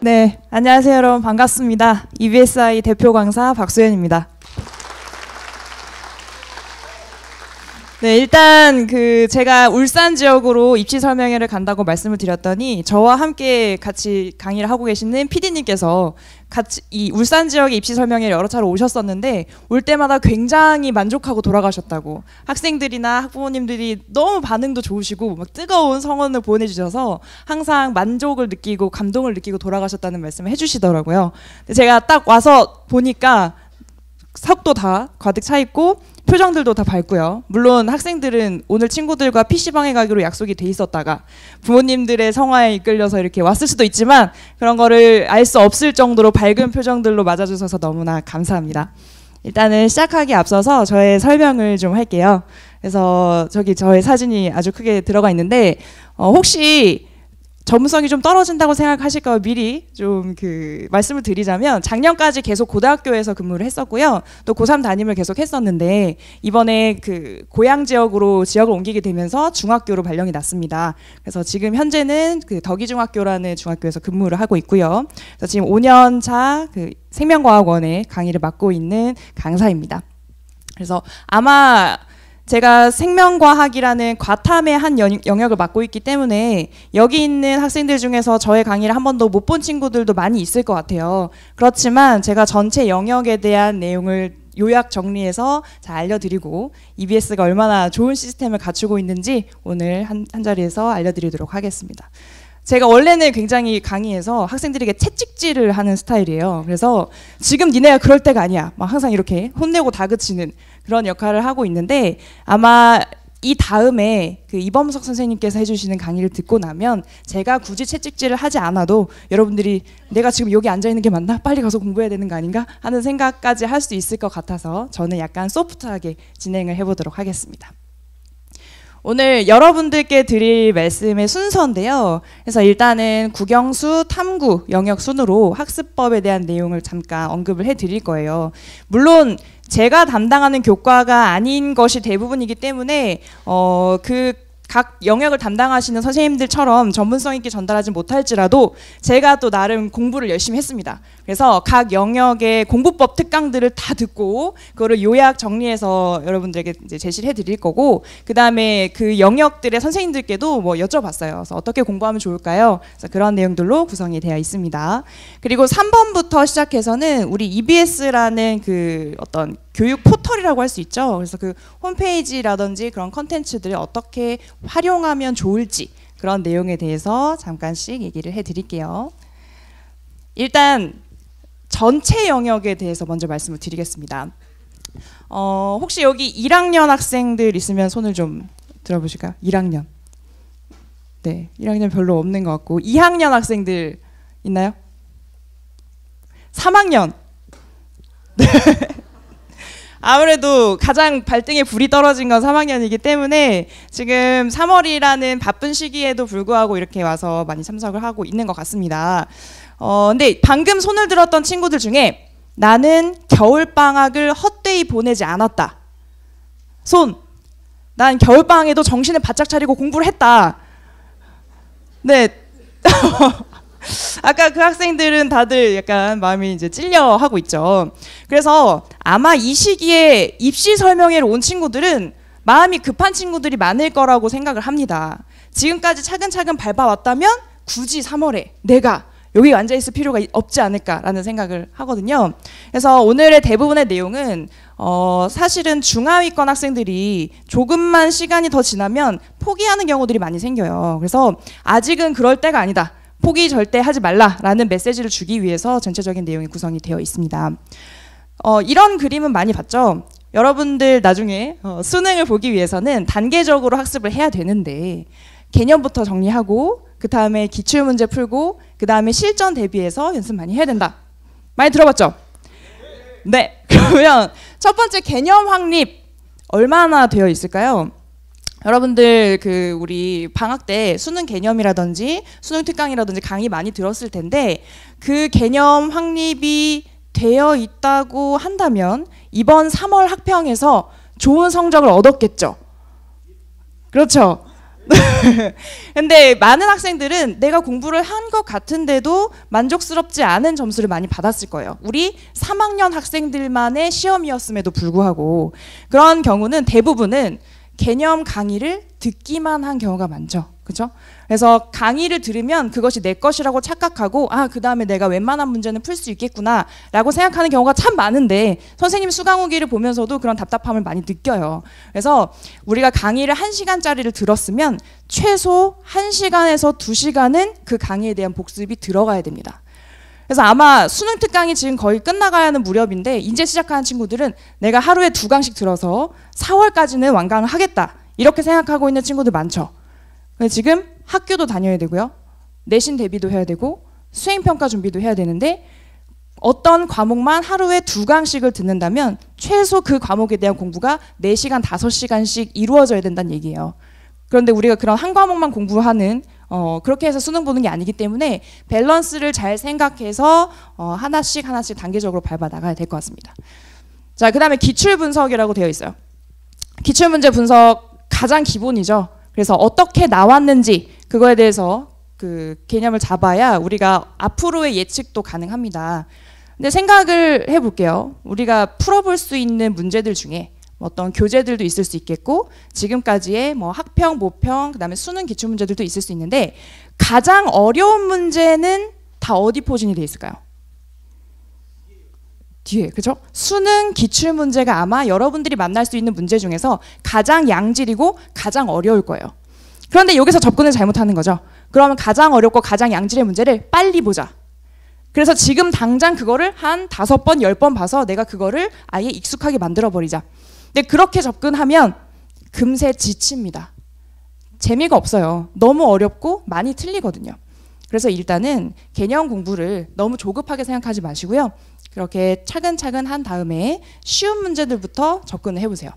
네, 안녕하세요 여러분, 반갑습니다. EBSI 대표 강사 박소연입니다. 네, 일단 제가 울산 지역으로 입시 설명회를 간다고 말씀을 드렸더니 저와 함께 같이 강의를 하고 계시는 PD님께서 같이 이 울산 지역의 입시 설명회를 여러 차례 오셨었는데 올 때마다 굉장히 만족하고 돌아가셨다고, 학생들이나 학부모님들이 너무 반응도 좋으시고 막 뜨거운 성원을 보내주셔서 항상 만족을 느끼고 감동을 느끼고 돌아가셨다는 말씀을 해주시더라고요. 근데 제가 딱 와서 보니까 석도 다 가득 차 있고 표정들도 다 밝고요. 물론 학생들은 오늘 친구들과 PC방에 가기로 약속이 돼 있었다가 부모님들의 성화에 이끌려서 이렇게 왔을 수도 있지만 그런 거를 알 수 없을 정도로 밝은 표정들로 맞아주셔서 너무나 감사합니다. 일단은 시작하기 앞서서 저의 설명을 좀 할게요. 그래서 저기 저의 사진이 아주 크게 들어가 있는데 혹시 전문성이 좀 떨어진다고 생각하실까 봐 미리 좀 말씀을 드리자면, 작년까지 계속 고등학교에서 근무를 했었고요. 또 고3 담임을 계속 했었는데 이번에 고향 지역으로 지역을 옮기게 되면서 중학교로 발령이 났습니다. 그래서 지금 현재는 덕이중학교라는 중학교에서 근무를 하고 있고요. 그래서 지금 5년 차 생명과학원에 강의를 맡고 있는 강사입니다. 그래서 아마 제가 생명과학이라는 과탐의 한 영역을 맡고 있기 때문에 여기 있는 학생들 중에서 저의 강의를 한 번도 못 본 친구들도 많이 있을 것 같아요. 그렇지만 제가 전체 영역에 대한 내용을 요약 정리해서 잘 알려드리고 EBS가 얼마나 좋은 시스템을 갖추고 있는지 오늘 한 자리에서 알려드리도록 하겠습니다. 제가 원래는 굉장히 강의에서 학생들에게 채찍질을 하는 스타일이에요. 그래서 지금 니네가 그럴 때가 아니야, 막 항상 이렇게 혼내고 다그치는 그런 역할을 하고 있는데, 아마 이 다음에 이범석 선생님께서 해주시는 강의를 듣고 나면 제가 굳이 채찍질을 하지 않아도 여러분들이 내가 지금 여기 앉아있는 게 맞나? 빨리 가서 공부해야 되는 거 아닌가? 하는 생각까지 할 수 있을 것 같아서 저는 약간 소프트하게 진행을 해보도록 하겠습니다. 오늘 여러분들께 드릴 말씀의 순서인데요. 그래서 일단은 국영수, 탐구 영역 순으로 학습법에 대한 내용을 잠깐 언급을 해드릴 거예요. 물론 제가 담당하는 교과가 아닌 것이 대부분이기 때문에 각 영역을 담당하시는 선생님들처럼 전문성 있게 전달하지 못할지라도 제가 또 나름 공부를 열심히 했습니다. 그래서 각 영역의 공부법 특강들을 다 듣고 그거를 요약 정리해서 여러분들에게 이제 제시를 해드릴 거고, 그 다음에 그 영역들의 선생님들께도 뭐 여쭤봤어요. 그래서 어떻게 공부하면 좋을까요? 그래서 그런 내용들로 구성이 되어 있습니다. 그리고 3번부터 시작해서는 우리 EBS라는 어떤 교육 포털이라고 할 수 있죠. 그래서 홈페이지라든지 그런 컨텐츠들을 어떻게 활용하면 좋을지 그런 내용에 대해서 잠깐씩 얘기를 해드릴게요. 일단 전체 영역에 대해서 먼저 말씀을 드리겠습니다. 혹시 여기 1학년 학생들 있으면 손을 좀 들어보실까요? 1학년. 네, 1학년 별로 없는 것 같고, 2학년 학생들 있나요? 3학년. 네. 아무래도 가장 발등에 불이 떨어진 건 3학년이기 때문에 지금 3월이라는 바쁜 시기에도 불구하고 이렇게 와서 많이 참석을 하고 있는 것 같습니다. 근데 방금 손을 들었던 친구들 중에 나는 겨울방학을 헛되이 보내지 않았다. 손! 난 겨울방학에도 정신을 바짝 차리고 공부를 했다. 네. 아까 그 학생들은 다들 약간 마음이 이제 찔려 하고 있죠. 그래서 아마 이 시기에 입시 설명회를 온 친구들은 마음이 급한 친구들이 많을 거라고 생각을 합니다. 지금까지 차근차근 밟아왔다면 굳이 3월에 내가 여기 앉아있을 필요가 없지 않을까라는 생각을 하거든요. 그래서 오늘의 대부분의 내용은 사실은 중하위권 학생들이 조금만 시간이 더 지나면 포기하는 경우들이 많이 생겨요. 그래서 아직은 그럴 때가 아니다, 포기 절대 하지 말라라는 메시지를 주기 위해서 전체적인 내용이 구성이 되어 있습니다. 이런 그림은 많이 봤죠? 여러분들 나중에 수능을 보기 위해서는 단계적으로 학습을 해야 되는데 개념부터 정리하고 그 다음에 기출문제 풀고 그 다음에 실전 대비해서 연습 많이 해야 된다. 많이 들어봤죠? 네. 그러면 첫 번째 개념 확립 얼마나 되어 있을까요? 여러분들 우리 방학 때 수능 개념이라든지 수능 특강이라든지 강의 많이 들었을 텐데 그 개념 확립이 되어 있다고 한다면 이번 3월 학평에서 좋은 성적을 얻었겠죠. 그렇죠? 근데 많은 학생들은 내가 공부를 한 것 같은데도 만족스럽지 않은 점수를 많이 받았을 거예요. 우리 3학년 학생들만의 시험이었음에도 불구하고 그런 경우는 대부분은 개념 강의를 듣기만 한 경우가 많죠. 그렇죠? 그래서 강의를 들으면 그것이 내 것이라고 착각하고 그 다음에 내가 웬만한 문제는 풀 수 있겠구나 라고 생각하는 경우가 참 많은데 선생님 수강 후기를 보면서도 그런 답답함을 많이 느껴요. 그래서 우리가 강의를 1시간짜리를 들었으면 최소 1시간에서 2시간은 그 강의에 대한 복습이 들어가야 됩니다. 그래서 아마 수능 특강이 지금 거의 끝나가야 하는 무렵인데 이제 시작하는 친구들은 내가 하루에 2강씩 들어서 4월까지는 완강을 하겠다 이렇게 생각하고 있는 친구들 많죠. 근데 지금 학교도 다녀야 되고요. 내신 대비도 해야 되고 수행평가 준비도 해야 되는데 어떤 과목만 하루에 2강씩을 듣는다면 최소 그 과목에 대한 공부가 4시간, 5시간씩 이루어져야 된다는 얘기예요. 그런데 우리가 그런 한 과목만 공부하는 그렇게 해서 수능 보는 게 아니기 때문에 밸런스를 잘 생각해서 하나씩 단계적으로 밟아 나가야 될 것 같습니다. 자, 그 다음에 기출 분석이라고 되어 있어요. 기출 문제 분석 가장 기본이죠. 그래서 어떻게 나왔는지 그거에 대해서 그 개념을 잡아야 우리가 앞으로의 예측도 가능합니다. 근데 생각을 해볼게요. 우리가 풀어볼 수 있는 문제들 중에 어떤 교재들도 있을 수 있겠고 지금까지의 뭐 학평, 모평, 그다음에 수능 기출 문제들도 있을 수 있는데 가장 어려운 문제는 다 어디 포진이 돼 있을까요? 뒤에, 그죠? 수능 기출 문제가 아마 여러분들이 만날 수 있는 문제 중에서 가장 양질이고 가장 어려울 거예요. 그런데 여기서 접근을 잘못하는 거죠. 그러면 가장 어렵고 가장 양질의 문제를 빨리 보자. 그래서 지금 당장 그거를 한 5번, 10번 봐서 내가 그거를 아예 익숙하게 만들어버리자. 근데 그렇게 접근하면 금세 지칩니다. 재미가 없어요. 너무 어렵고 많이 틀리거든요. 그래서 일단은 개념 공부를 너무 조급하게 생각하지 마시고요. 그렇게 차근차근 한 다음에 쉬운 문제들부터 접근을 해보세요.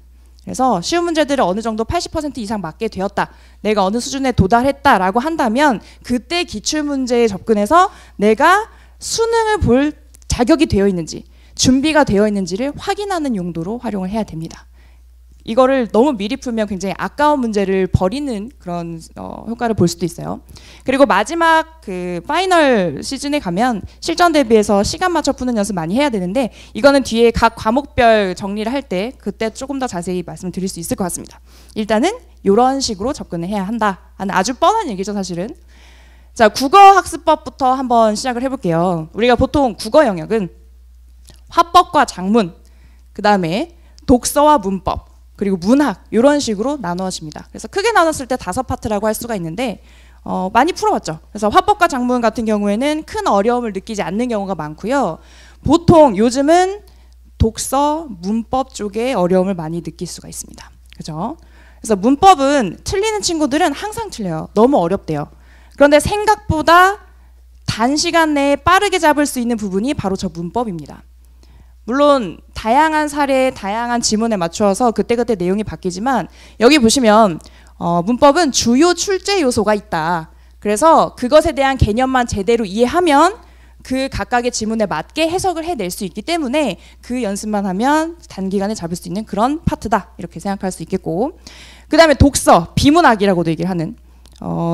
그래서 쉬운 문제들을 어느 정도 80% 이상 맞게 되었다. 내가 어느 수준에 도달했다라고 한다면 그때 기출문제에 접근해서 내가 수능을 볼 자격이 되어 있는지 준비가 되어 있는지를 확인하는 용도로 활용을 해야 됩니다. 이거를 너무 미리 풀면 굉장히 아까운 문제를 버리는 그런 효과를 볼 수도 있어요. 그리고 마지막 그 파이널 시즌에 가면 실전 대비해서 시간 맞춰 푸는 연습 많이 해야 되는데 이거는 뒤에 각 과목별 정리를 할 때 그때 조금 더 자세히 말씀드릴 수 있을 것 같습니다. 일단은 이런 식으로 접근을 해야 한다 하는 아주 뻔한 얘기죠, 사실은. 자, 국어학습법부터 한번 시작을 해볼게요. 우리가 보통 국어 영역은 화법과 작문, 그 다음에 독서와 문법, 그리고 문학 이런 식으로 나누어집니다. 그래서 크게 나눴을 때 5파트라고 할 수가 있는데 많이 풀어봤죠. 그래서 화법과 작문 같은 경우에는 큰 어려움을 느끼지 않는 경우가 많고요. 보통 요즘은 독서, 문법 쪽에 어려움을 많이 느낄 수가 있습니다. 그죠? 그래서 문법은 틀리는 친구들은 항상 틀려요. 너무 어렵대요. 그런데 생각보다 단시간 내에 빠르게 잡을 수 있는 부분이 바로 저 문법입니다. 물론 다양한 사례, 다양한 지문에 맞추어서 그때그때 내용이 바뀌지만 여기 보시면 문법은 주요 출제 요소가 있다. 그래서 그것에 대한 개념만 제대로 이해하면 그 각각의 지문에 맞게 해석을 해낼 수 있기 때문에 그 연습만 하면 단기간에 잡을 수 있는 그런 파트다. 이렇게 생각할 수 있겠고, 그 다음에 독서, 비문학이라고도 얘기를 하는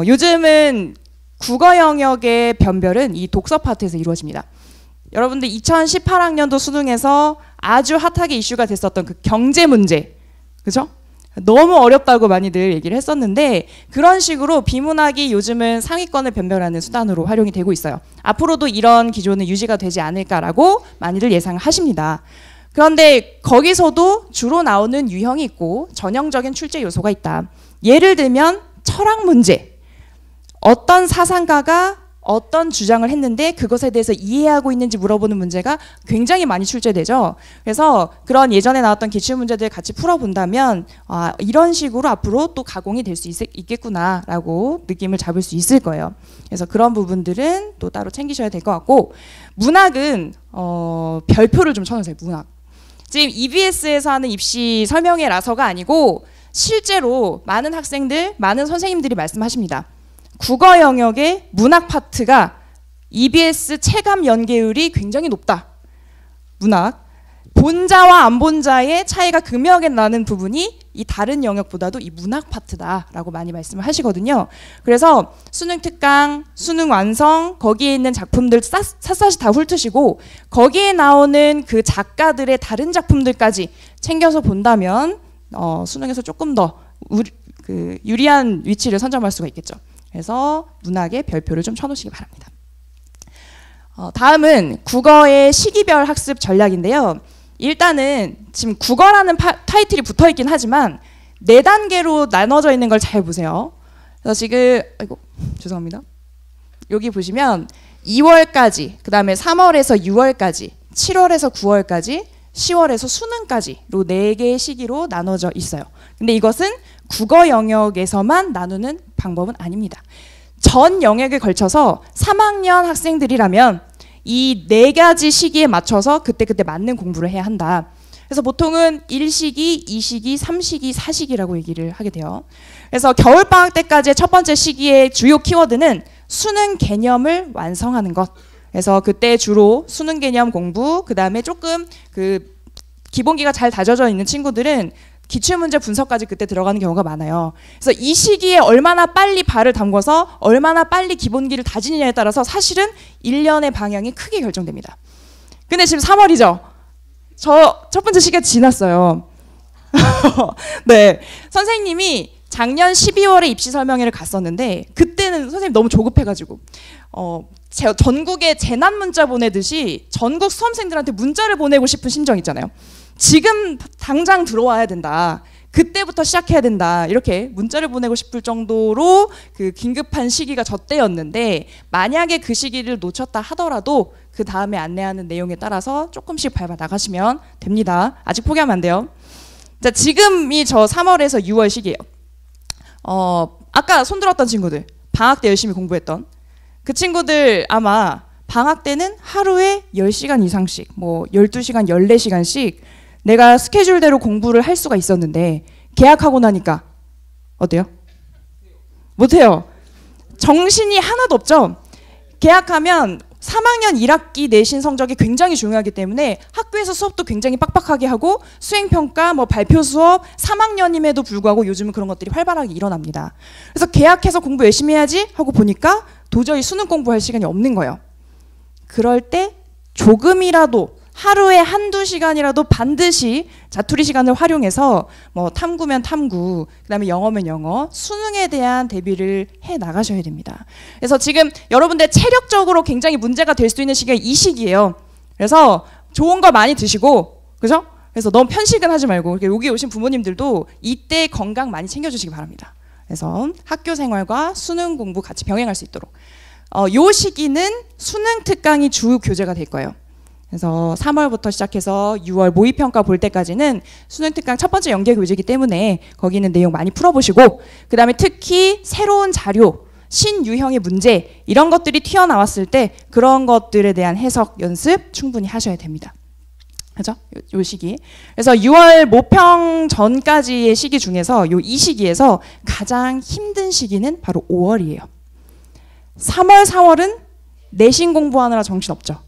요즘은 국어 영역의 변별은 이 독서 파트에서 이루어집니다. 여러분들 2018학년도 수능에서 아주 핫하게 이슈가 됐었던 그 경제 문제, 그죠? 너무 어렵다고 많이들 얘기를 했었는데 그런 식으로 비문학이 요즘은 상위권을 변별하는 수단으로 활용이 되고 있어요. 앞으로도 이런 기조는 유지가 되지 않을까라고 많이들 예상을 하십니다. 그런데 거기서도 주로 나오는 유형이 있고 전형적인 출제 요소가 있다. 예를 들면 철학 문제. 어떤 사상가가 어떤 주장을 했는데 그것에 대해서 이해하고 있는지 물어보는 문제가 굉장히 많이 출제되죠. 그래서 그런 예전에 나왔던 기출문제들 같이 풀어본다면 이런 식으로 앞으로 또 가공이 될 수 있겠구나라고 느낌을 잡을 수 있을 거예요. 그래서 그런 부분들은 또 따로 챙기셔야 될 것 같고, 문학은 별표를 좀 쳐놓으세요. 문학. 지금 EBS에서 하는 입시 설명회라서가 아니고 실제로 많은 학생들, 많은 선생님들이 말씀하십니다. 국어 영역의 문학 파트가 EBS 체감 연계율이 굉장히 높다. 문학. 본자와 안 본자의 차이가 극명하게 나는 부분이 이 다른 영역보다도 이 문학 파트다라고 많이 말씀을 하시거든요. 그래서 수능 특강, 수능 완성, 거기에 있는 작품들 샅샅이 다 훑으시고 거기에 나오는 그 작가들의 다른 작품들까지 챙겨서 본다면 수능에서 조금 더 유리한 위치를 선점할 수가 있겠죠. 그래서 문학에 별표를 좀 쳐놓으시기 바랍니다. 다음은 국어의 시기별 학습 전략인데요. 일단은 지금 국어라는 타이틀이 붙어있긴 하지만 4단계로 나눠져 있는 걸 잘 보세요. 그래서 지금 죄송합니다. 여기 보시면 2월까지, 그 다음에 3월에서 6월까지, 7월에서 9월까지, 10월에서 수능까지로 4개의 시기로 나눠져 있어요. 근데 이것은 국어 영역에서만 나누는 방법은 아닙니다. 전 영역에 걸쳐서 3학년 학생들이라면 이 4가지 시기에 맞춰서 그때그때 맞는 공부를 해야 한다. 그래서 보통은 1시기, 2시기, 3시기, 4시기라고 얘기를 하게 돼요. 그래서 겨울방학 때까지의 첫 번째 시기의 주요 키워드는 수능 개념을 완성하는 것. 그래서 그때 주로 수능 개념 공부, 그 다음에 조금 기본기가 잘 다져져 있는 친구들은 기출문제 분석까지 그때 들어가는 경우가 많아요. 그래서 이 시기에 얼마나 빨리 발을 담궈서 얼마나 빨리 기본기를 다지느냐에 따라서 사실은 1년의 방향이 크게 결정됩니다. 근데 지금 3월이죠. 저 첫 번째 시기가 지났어요. 네, 선생님이 작년 12월에 입시 설명회를 갔었는데 그때는 선생님 너무 조급해가지고 전국에 재난 문자 보내듯이 전국 수험생들한테 문자를 보내고 싶은 심정 있잖아요. 지금 당장 들어와야 된다. 그때부터 시작해야 된다. 이렇게 문자를 보내고 싶을 정도로 그 긴급한 시기가 저때였는데 만약에 그 시기를 놓쳤다 하더라도 그 다음에 안내하는 내용에 따라서 조금씩 밟아 나가시면 됩니다. 아직 포기하면 안 돼요. 자, 지금이 저 3월에서 6월 시기예요. 아까 손들었던 친구들, 방학 때 열심히 공부했던 그 친구들 아마 방학 때는 하루에 10시간 이상씩, 뭐 12시간, 14시간씩 내가 스케줄대로 공부를 할 수가 있었는데 개학하고 나니까 어때요? 못해요. 정신이 하나도 없죠. 개학하면 3학년 1학기 내신 성적이 굉장히 중요하기 때문에 학교에서 수업도 굉장히 빡빡하게 하고 수행평가, 뭐 발표 수업, 3학년임에도 불구하고 요즘은 그런 것들이 활발하게 일어납니다. 그래서 개학해서 공부 열심히 해야지 하고 보니까 도저히 수능 공부할 시간이 없는 거예요. 그럴 때 조금이라도 하루에 1~2시간이라도 반드시 자투리 시간을 활용해서 뭐 탐구면 탐구, 그다음에 영어면 영어, 수능에 대한 대비를 해 나가셔야 됩니다. 그래서 지금 여러분들 체력적으로 굉장히 문제가 될 수 있는 시기가 이 시기예요. 그래서 좋은 거 많이 드시고, 그죠? 그래서 너무 편식은 하지 말고 여기 오신 부모님들도 이때 건강 많이 챙겨주시기 바랍니다. 그래서 학교 생활과 수능 공부 같이 병행할 수 있도록. 요 시기는 수능 특강이 주 교재가 될 거예요. 그래서 3월부터 시작해서 6월 모의평가 볼 때까지는 수능 특강 첫 번째 연계 교재이기 때문에 거기는 내용 많이 풀어보시고, 그 다음에 특히 새로운 자료, 신유형의 문제 이런 것들이 튀어나왔을 때 그런 것들에 대한 해석 연습 충분히 하셔야 됩니다. 그죠? 요 시기. 그래서 6월 모평 전까지의 시기 중에서 이 시기에서 가장 힘든 시기는 바로 5월이에요. 3월, 4월은 내신 공부하느라 정신없죠.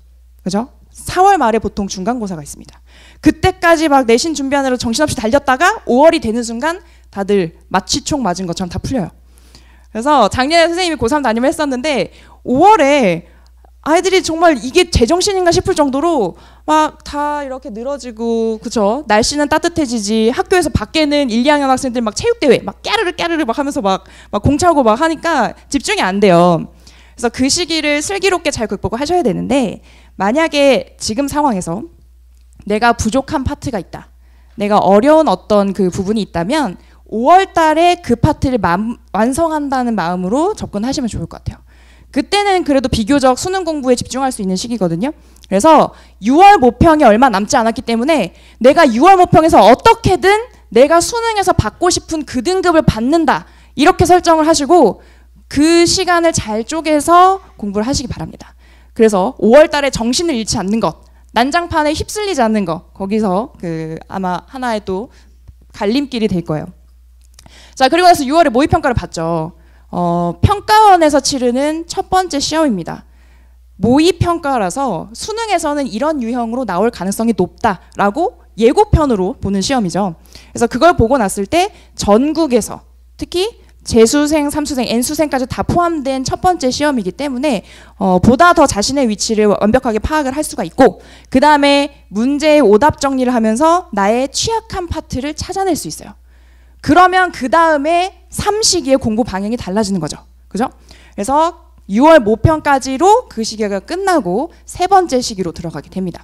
그죠? 4월 말에 보통 중간고사가 있습니다. 그때까지 막 내신 준비하느라 정신없이 달렸다가 5월이 되는 순간 다들 마취총 맞은 것처럼 다 풀려요. 그래서 작년에 선생님이 고3 담임을 했었는데 5월에 아이들이 정말 이게 제정신인가 싶을 정도로 막 다 이렇게 늘어지고, 그쵸? 날씨는 따뜻해지지, 학교에서 밖에는 1, 2학년 학생들 막 체육대회 막 깨르르 막 하면서 막 공차고 막 하니까 집중이 안 돼요. 그래서 그 시기를 슬기롭게 잘 극복하셔야 되는데, 만약에 지금 상황에서 내가 부족한 파트가 있다, 내가 어려운 어떤 그 부분이 있다면 5월 달에 그 파트를 완성한다는 마음으로 접근하시면 좋을 것 같아요. 그때는 그래도 비교적 수능 공부에 집중할 수 있는 시기거든요. 그래서 6월 모평이 얼마 남지 않았기 때문에 내가 6월 모평에서 어떻게든 내가 수능에서 받고 싶은 그 등급을 받는다, 이렇게 설정을 하시고 그 시간을 잘 쪼개서 공부를 하시기 바랍니다. 그래서 5월 달에 정신을 잃지 않는 것, 난장판에 휩쓸리지 않는 것, 거기서 아마 하나의 또 갈림길이 될 거예요. 자, 그리고 나서 6월에 모의평가를 봤죠. 평가원에서 치르는 첫 번째 시험입니다. 모의평가라서 수능에서는 이런 유형으로 나올 가능성이 높다라고 예고편으로 보는 시험이죠. 그래서 그걸 보고 났을 때 전국에서 특히 재수생, 삼수생, N수생까지 다 포함된 첫 번째 시험이기 때문에 보다 더 자신의 위치를 완벽하게 파악을 할 수가 있고, 그 다음에 문제의 오답 정리를 하면서 나의 취약한 파트를 찾아낼 수 있어요. 그러면 그 다음에 3시기의 공부 방향이 달라지는 거죠. 그죠? 그래서 6월 모평까지로 그 시기가 끝나고 세 번째 시기로 들어가게 됩니다.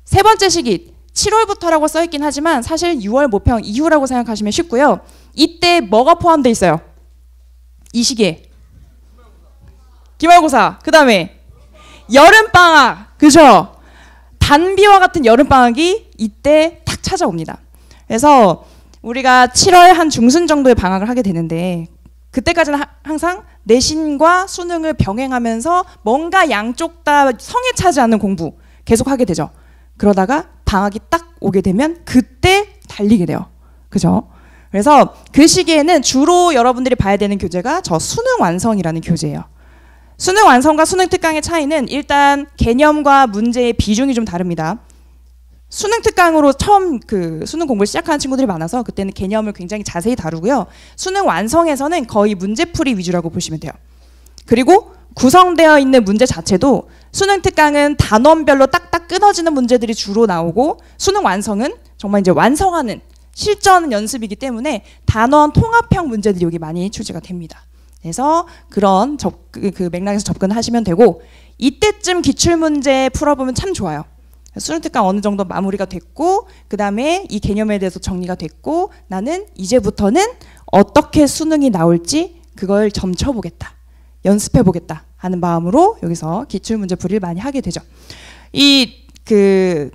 세 번째 시기 7월부터라고 써있긴 하지만 사실 6월 모평 이후라고 생각하시면 쉽고요. 이때 뭐가 포함되어 있어요? 이 시기에 기말고사, 그 다음에 여름방학, 그죠? 단비와 같은 여름방학이 이때 탁 찾아옵니다. 그래서 우리가 7월 한 중순 정도에 방학을 하게 되는데, 그때까지는 항상 내신과 수능을 병행하면서 뭔가 양쪽 다 성에 차지 않는 공부 계속 하게 되죠. 그러다가 방학이 딱 오게 되면 그때 달리게 돼요. 그죠? 그래서 그 시기에는 주로 여러분들이 봐야 되는 교재가 저 수능 완성이라는 교재예요. 수능 완성과 수능 특강의 차이는 일단 개념과 문제의 비중이 좀 다릅니다. 수능 특강으로 처음 그 수능 공부를 시작하는 친구들이 많아서 그때는 개념을 굉장히 자세히 다루고요. 수능 완성에서는 거의 문제풀이 위주라고 보시면 돼요. 그리고 구성되어 있는 문제 자체도 수능 특강은 단원별로 딱딱 끊어지는 문제들이 주로 나오고, 수능 완성은 정말 이제 완성하는 실전 연습이기 때문에 단원 통합형 문제들이 여기 많이 출제가 됩니다. 그래서 그런 그 맥락에서 접근하시면 되고, 이때쯤 기출문제 풀어보면 참 좋아요. 수능 특강 어느 정도 마무리가 됐고, 그 다음에 이 개념에 대해서 정리가 됐고, 나는 이제부터는 어떻게 수능이 나올지 그걸 점쳐보겠다, 연습해보겠다 하는 마음으로 여기서 기출문제 풀이를 많이 하게 되죠. 이때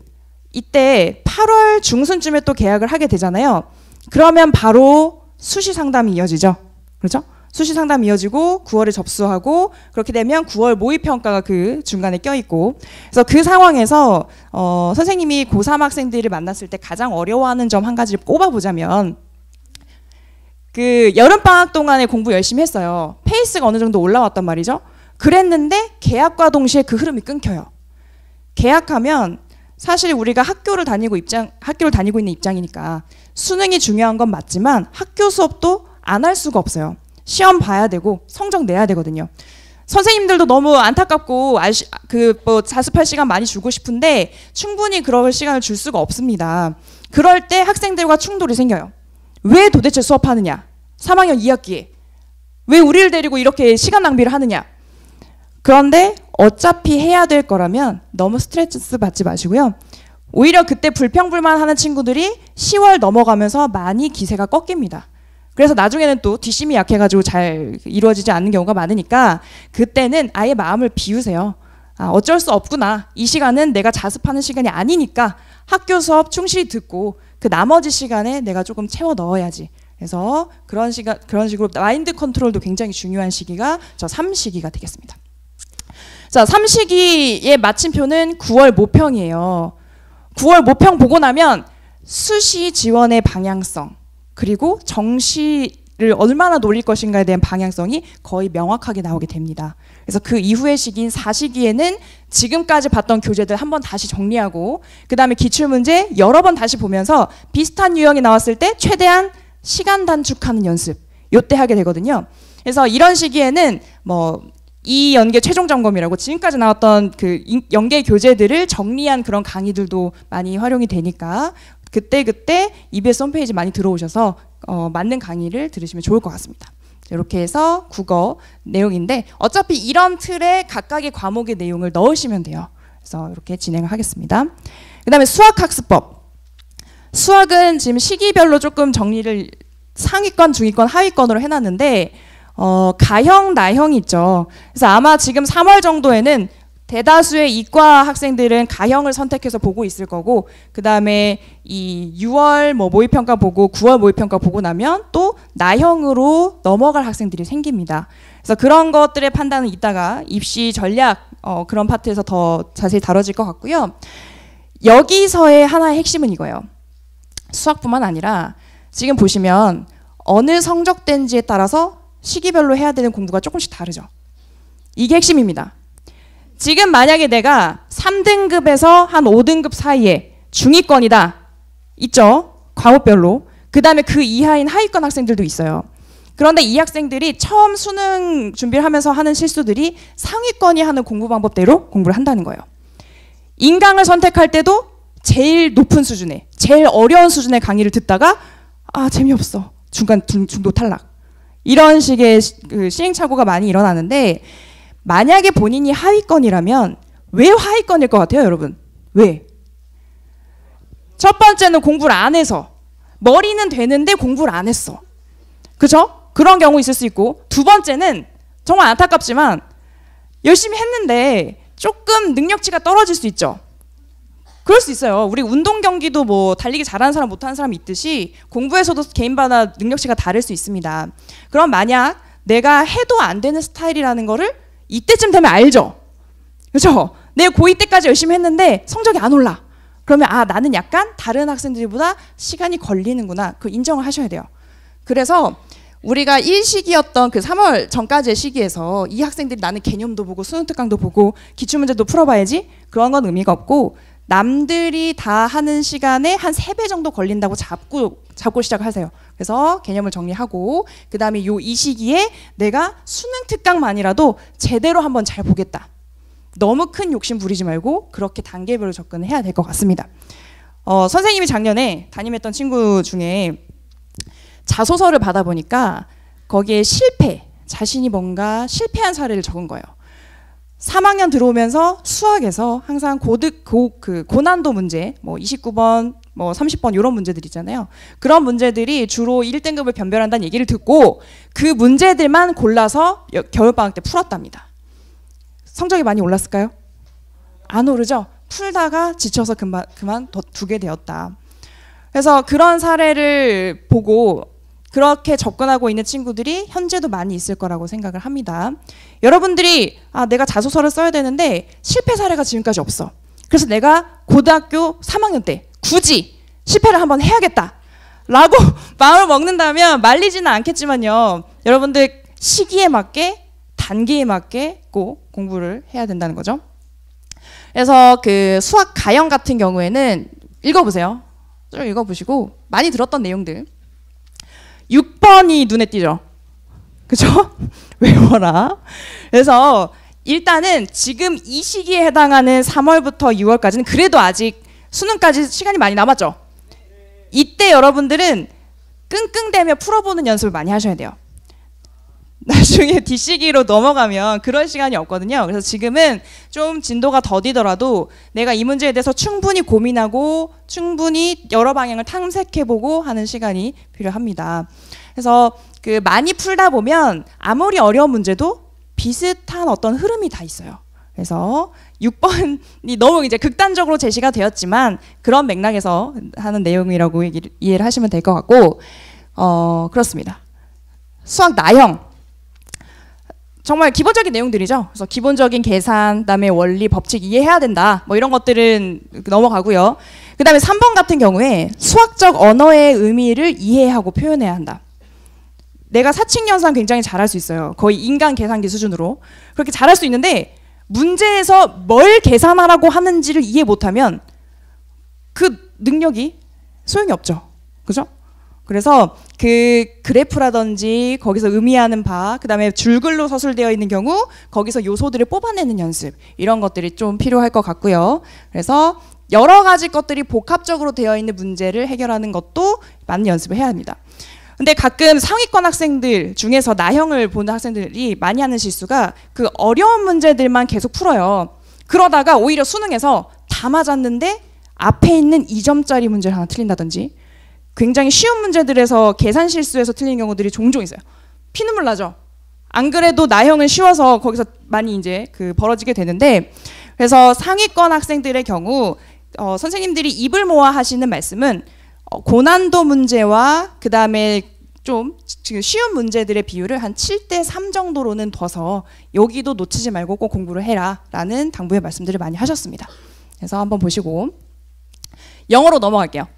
8월 중순쯤에 또 개학을 하게 되잖아요. 그러면 바로 수시 상담이 이어지죠. 그렇죠? 수시 상담이 이어지고 9월에 접수하고, 그렇게 되면 9월 모의평가가 그 중간에 껴있고, 그래서 그 상황에서 선생님이 고3 학생들을 만났을 때 가장 어려워하는 점 한 가지를 꼽아보자면, 그 여름방학 동안에 공부 열심히 했어요. 페이스가 어느 정도 올라왔단 말이죠. 그랬는데 개학과 동시에 그 흐름이 끊겨요. 개학하면 사실 우리가 학교를 다니고 있는 입장이니까 수능이 중요한 건 맞지만 학교 수업도 안 할 수가 없어요. 시험 봐야 되고 성적 내야 되거든요. 선생님들도 너무 안타깝고 자습할 시간 많이 주고 싶은데 충분히 그럴 시간을 줄 수가 없습니다. 그럴 때 학생들과 충돌이 생겨요. 왜 도대체 수업하느냐? 3학년 2학기에 왜 우리를 데리고 이렇게 시간 낭비를 하느냐? 그런데 어차피 해야 될 거라면 너무 스트레스 받지 마시고요. 오히려 그때 불평불만하는 친구들이 10월 넘어가면서 많이 기세가 꺾입니다. 그래서 나중에는 또 뒷심이 약해가지고 잘 이루어지지 않는 경우가 많으니까 그때는 아예 마음을 비우세요. 어쩔 수 없구나. 이 시간은 내가 자습하는 시간이 아니니까 학교 수업 충실히 듣고 그 나머지 시간에 내가 조금 채워 넣어야지. 그래서 그런 식으로 마인드 컨트롤도 굉장히 중요한 시기가 저 3시기가 되겠습니다. 자, 3시기의 마침표는 9월 모평이에요. 9월 모평 보고 나면 수시 지원의 방향성, 그리고 정시를 얼마나 놀릴 것인가에 대한 방향성이 거의 명확하게 나오게 됩니다. 그래서 그 이후의 시기인 4시기에는 지금까지 봤던 교재들 한번 다시 정리하고, 그 다음에 기출문제 여러 번 다시 보면서 비슷한 유형이 나왔을 때 최대한 시간 단축하는 연습, 요때 하게 되거든요. 그래서 이런 시기에는 이 연계 최종 점검이라고 지금까지 나왔던 그 연계 교재들을 정리한 그런 강의들도 많이 활용이 되니까 그때 EBS 홈페이지 많이 들어오셔서 맞는 강의를 들으시면 좋을 것 같습니다. 이렇게 해서 국어 내용인데 어차피 이런 틀에 각각의 과목의 내용을 넣으시면 돼요. 그래서 이렇게 진행을 하겠습니다. 그 다음에 수학학습법. 수학은 지금 시기별로 조금 정리를 상위권, 중위권, 하위권으로 해놨는데 가형, 나형이 있죠. 그래서 아마 지금 3월 정도에는 대다수의 이과 학생들은 가형을 선택해서 보고 있을 거고, 그 다음에 이 6월 모의평가 보고 9월 모의평가 보고 나면 또 나형으로 넘어갈 학생들이 생깁니다. 그래서 그런 것들의 판단은 이따가 입시 전략 그런 파트에서 더 자세히 다뤄질 것 같고요. 여기서의 하나의 핵심은 이거예요. 수학뿐만 아니라 지금 보시면 어느 성적대인지에 따라서 시기별로 해야 되는 공부가 조금씩 다르죠. 이게 핵심입니다. 지금 만약에 내가 3등급에서 한 5등급 사이에 중위권이다. 있죠. 과목별로. 그 다음에 그 이하인 하위권 학생들도 있어요. 그런데 이 학생들이 처음 수능 준비를 하면서 하는 실수들이 상위권이 하는 공부 방법대로 공부를 한다는 거예요. 인강을 선택할 때도 제일 높은 수준의, 제일 어려운 수준의 강의를 듣다가 아 재미없어. 중도 탈락. 이런 식의 그 시행착오가 많이 일어나는데 만약에 본인이 하위권이라면 왜 하위권일 것 같아요, 여러분? 왜? 첫 번째는 공부를 안 해서. 머리는 되는데 공부를 안 했어. 그죠? 그런 경우 있을 수 있고, 두 번째는 정말 안타깝지만 열심히 했는데 조금 능력치가 떨어질 수 있죠. 그럴 수 있어요. 우리 운동 경기도 뭐 달리기 잘하는 사람 못하는 사람이 있듯이 공부에서도 개인마다 능력치가 다를 수 있습니다. 그럼 만약 내가 해도 안 되는 스타일이라는 거를 이때쯤 되면 알죠. 그렇죠? 내 고2 때까지 열심히 했는데 성적이 안 올라. 그러면 아 나는 약간 다른 학생들보다 시간이 걸리는구나. 그걸 인정을 하셔야 돼요. 그래서 우리가 1시기였던 그 3월 전까지의 시기에서 이 학생들이 나는 개념도 보고 수능 특강도 보고 기출문제도 풀어봐야지 그런 건 의미가 없고 남들이 다 하는 시간에 한 3배 정도 걸린다고 잡고 시작하세요. 그래서 개념을 정리하고 그 다음에 이 시기에 내가 수능 특강만이라도 제대로 한번 잘 보겠다. 너무 큰 욕심 부리지 말고 그렇게 단계별로 접근을 해야 될 것 같습니다. 선생님이 작년에 담임했던 친구 중에 자소서를 받아보니까 거기에 자신이 뭔가 실패한 사례를 적은 거예요. 3학년 들어오면서 수학에서 항상 고난도 문제, 뭐 29번, 뭐 30번 이런 문제들 있잖아요. 그런 문제들이 주로 1등급을 변별한다는 얘기를 듣고 그 문제들만 골라서 겨울방학 때 풀었답니다. 성적이 많이 올랐을까요? 안 오르죠? 풀다가 지쳐서 그만 두게 되었다. 그래서 그런 사례를 보고 그렇게 접근하고 있는 친구들이 현재도 많이 있을 거라고 생각을 합니다. 여러분들이 내가 자소서를 써야 되는데 실패 사례가 지금까지 없어. 그래서 내가 고등학교 3학년 때 굳이 실패를 한번 해야겠다 라고 마음을 먹는다면 말리지는 않겠지만요. 여러분들 시기에 맞게 단계에 맞게 꼭 공부를 해야 된다는 거죠. 그래서 그 수학 가형 같은 경우에는 읽어보세요. 좀 읽어보시고 많이 들었던 내용들 6번이 눈에 띄죠. 그죠? 외워라. 그래서 일단은 지금 이 시기에 해당하는 3월부터 6월까지는 그래도 아직 수능까지 시간이 많이 남았죠. 이때 여러분들은 끙끙대며 풀어보는 연습을 많이 하셔야 돼요. 나중에 뒷시기로 넘어가면 그런 시간이 없거든요. 그래서 지금은 좀 진도가 더디더라도 내가 이 문제에 대해서 충분히 고민하고 충분히 여러 방향을 탐색해보고 하는 시간이 필요합니다. 그래서 그 많이 풀다 보면 아무리 어려운 문제도 비슷한 어떤 흐름이 다 있어요. 그래서 6번이 너무 이제 극단적으로 제시가 되었지만 그런 맥락에서 하는 내용이라고 이해를 하시면 될 것 같고 그렇습니다. 수학 나형 정말 기본적인 내용들이죠. 그래서 기본적인 계산, 그다음에 원리, 법칙 이해해야 된다. 뭐 이런 것들은 넘어가고요. 그다음에 3번 같은 경우에 수학적 언어의 의미를 이해하고 표현해야 한다. 내가 사칙연산 굉장히 잘할 수 있어요. 거의 인간 계산기 수준으로. 그렇게 잘할 수 있는데 문제에서 뭘 계산하라고 하는지를 이해 못하면 그 능력이 소용이 없죠. 그죠? 그래서 그 그래프라든지 거기서 의미하는 바, 그 다음에 줄글로 서술되어 있는 경우 거기서 요소들을 뽑아내는 연습 이런 것들이 좀 필요할 것 같고요. 그래서 여러 가지 것들이 복합적으로 되어 있는 문제를 해결하는 것도 많은 연습을 해야 합니다. 근데 가끔 상위권 학생들 중에서 나형을 보는 학생들이 많이 하는 실수가 그 어려운 문제들만 계속 풀어요. 그러다가 오히려 수능에서 다 맞았는데 앞에 있는 2점짜리 문제를 하나 틀린다든지 굉장히 쉬운 문제들에서 계산 실수해서 틀린 경우들이 종종 있어요. 피눈물 나죠. 안 그래도 나형은 쉬워서 거기서 많이 이제 벌어지게 되는데 그래서 상위권 학생들의 경우 선생님들이 입을 모아 하시는 말씀은 고난도 문제와 그 다음에 좀 쉬운 문제들의 비율을 한 7대3 정도로는 둬서 여기도 놓치지 말고 꼭 공부를 해라 라는 당부의 말씀들을 많이 하셨습니다. 그래서 한번 보시고 영어로 넘어갈게요.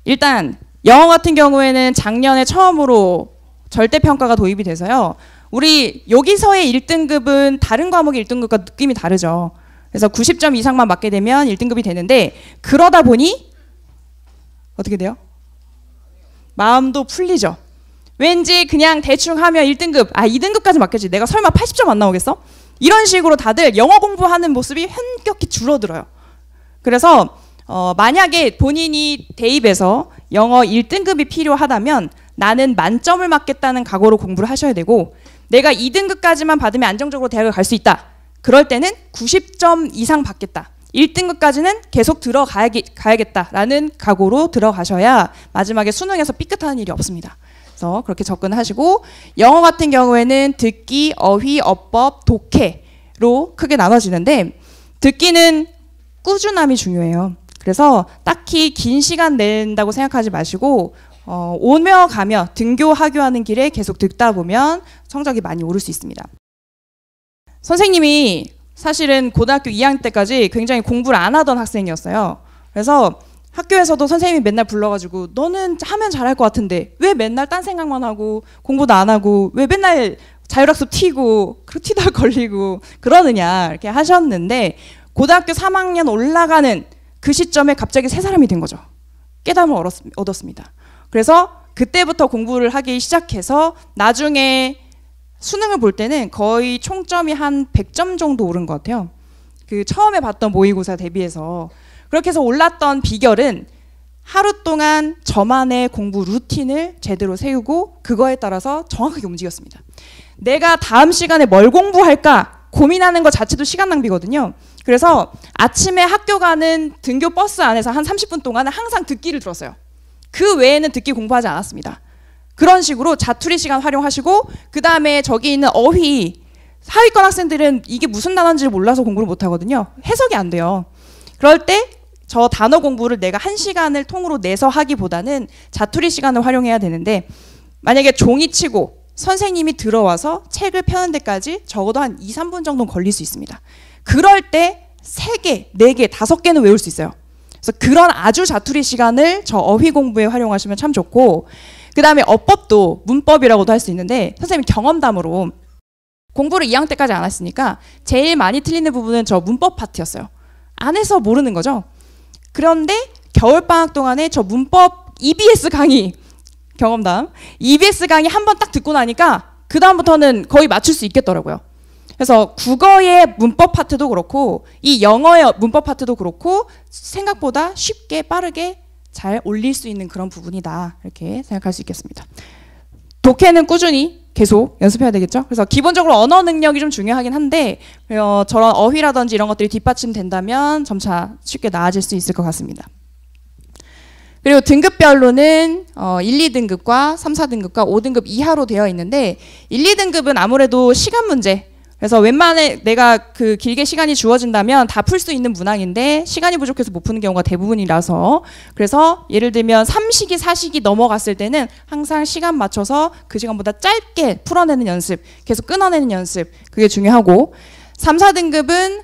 일단 영어 같은 경우에는 작년에 처음으로 절대평가가 도입이 돼서요. 우리 여기서의 1등급은 다른 과목의 1등급과 느낌이 다르죠. 그래서 90점 이상만 맞게 되면 1등급이 되는데 그러다 보니 어떻게 돼요? 마음도 풀리죠. 왠지 그냥 대충 하면 1등급, 2등급까지 맞겠지. 내가 설마 80점 안 나오겠어? 이런 식으로 다들 영어 공부하는 모습이 현격히 줄어들어요. 그래서 만약에 본인이 대입에서 영어 1등급이 필요하다면 나는 만점을 맞겠다는 각오로 공부를 하셔야 되고, 내가 2등급까지만 받으면 안정적으로 대학을 갈 수 있다. 그럴 때는 90점 이상 받겠다. 1등급까지는 계속 들어가야겠다라는 각오로 들어가셔야 마지막에 수능에서 삐끗하는 일이 없습니다. 그래서 그렇게 접근하시고, 영어 같은 경우에는 듣기, 어휘, 어법, 독해로 크게 나눠지는데, 듣기는 꾸준함이 중요해요. 그래서 딱히 긴 시간 낸다고 생각하지 마시고 오며 가며 등교 하교하는 길에 계속 듣다 보면 성적이 많이 오를 수 있습니다. 선생님이 사실은 고등학교 2학년 때까지 굉장히 공부를 안 하던 학생이었어요. 그래서 학교에서도 선생님이 맨날 불러가지고 너는 하면 잘할 것 같은데 왜 맨날 딴 생각만 하고 공부도 안 하고 왜 맨날 자율학습 튀고 튀다 걸리고 그러느냐 이렇게 하셨는데, 고등학교 3학년 올라가는 그 시점에 갑자기 새 사람이 된 거죠. 깨달음을 얻었습니다. 그래서 그때부터 공부를 하기 시작해서 나중에 수능을 볼 때는 거의 총점이 한 100점 정도 오른 것 같아요. 그 처음에 봤던 모의고사 대비해서. 그렇게 해서 올랐던 비결은 하루 동안 저만의 공부 루틴을 제대로 세우고 그거에 따라서 정확하게 움직였습니다. 내가 다음 시간에 뭘 공부할까 고민하는 것 자체도 시간 낭비거든요. 그래서 아침에 학교 가는 등교 버스 안에서 한 30분 동안은 항상 듣기를 들었어요. 그 외에는 듣기 공부하지 않았습니다. 그런 식으로 자투리 시간 활용하시고, 그 다음에 저기 있는 어휘, 하위권 학생들은 이게 무슨 단어인지를 몰라서 공부를 못하거든요. 해석이 안 돼요. 그럴 때 저 단어 공부를 내가 1시간을 통으로 내서 하기보다는 자투리 시간을 활용해야 되는데, 만약에 종이치고 선생님이 들어와서 책을 펴는 데까지 적어도 한 2, 3분 정도는 걸릴 수 있습니다. 그럴 때 3개, 4개, 5개는 외울 수 있어요. 그래서 그런 아주 자투리 시간을 저 어휘 공부에 활용하시면 참 좋고, 그 다음에 어법도 문법이라고도 할 수 있는데, 선생님 경험담으로 공부를 2학년 때까지 안 했으니까 제일 많이 틀리는 부분은 저 문법 파트였어요. 안 해서 모르는 거죠. 그런데 겨울방학 동안에 저 문법 EBS 강의, 경험담 EBS 강의 한 번 딱 듣고 나니까 그 다음부터는 거의 맞출 수 있겠더라고요. 그래서 국어의 문법 파트도 그렇고 이 영어의 문법 파트도 그렇고 생각보다 쉽게 빠르게 잘 올릴 수 있는 그런 부분이다, 이렇게 생각할 수 있겠습니다. 독해는 꾸준히 계속 연습해야 되겠죠. 그래서 기본적으로 언어 능력이 좀 중요하긴 한데 저런 어휘라든지 이런 것들이 뒷받침된다면 점차 쉽게 나아질 수 있을 것 같습니다. 그리고 등급별로는 1, 2등급과 3, 4등급과 5등급 이하로 되어 있는데, 1, 2등급은 아무래도 시간 문제, 그래서 웬만해 내가 그 길게 시간이 주어진다면 다 풀 수 있는 문항인데 시간이 부족해서 못 푸는 경우가 대부분이라서, 그래서 예를 들면 3시기, 4시기 넘어갔을 때는 항상 시간 맞춰서 그 시간보다 짧게 풀어내는 연습, 계속 끊어내는 연습, 그게 중요하고, 3, 4등급은